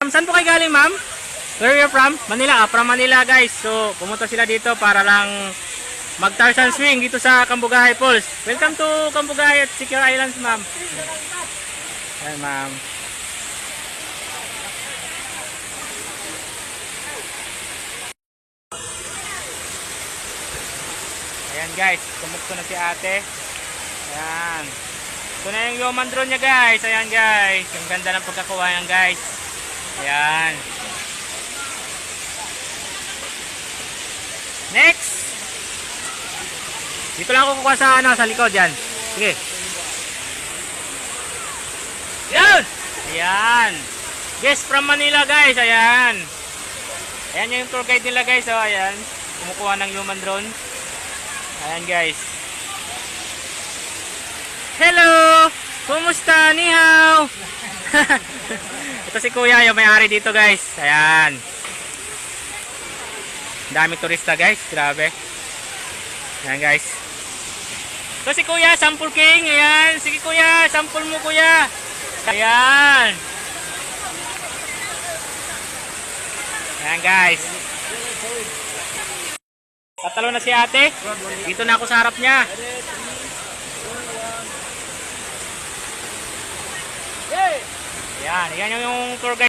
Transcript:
Saan po kayo galing, ma'am? Where are you from? Manila. From Manila, guys. So, pumunta sila dito para lang mag-Tarzan swing dito sa Cambugahay Falls. Welcome to Cambugahay at Secure Islands, ma'am. Ayan, ma'am. Ayan, guys. Tumukto na si ate. Ayan. Ito na yung human drone niya, guys. Ayan, guys. Ang ganda ng pagkakuha yan, guys. Ayan. Next. Dito lang ako kukuha sa sa likod yan. Sige. Ayan. Ayan. Yes, from Manila, guys. Ayan. Ayan yung tour guide nila, guys. Oh, ayan. Kumukuha ng human drone. Ayan, guys. Hello! Kumusta? Ni hao! Ito si Kuya, yung may-ari dito, guys. Ayan. Dami turista, guys. Grabe. Ayan, guys. Ito si Kuya, sample king. Ayan. Sige, Kuya. Sample mo, Kuya. Ayan. Ayan, guys. Tatalo na si ate. Dito na ako sa harap niya. Ayan. Ayan yung tour guide.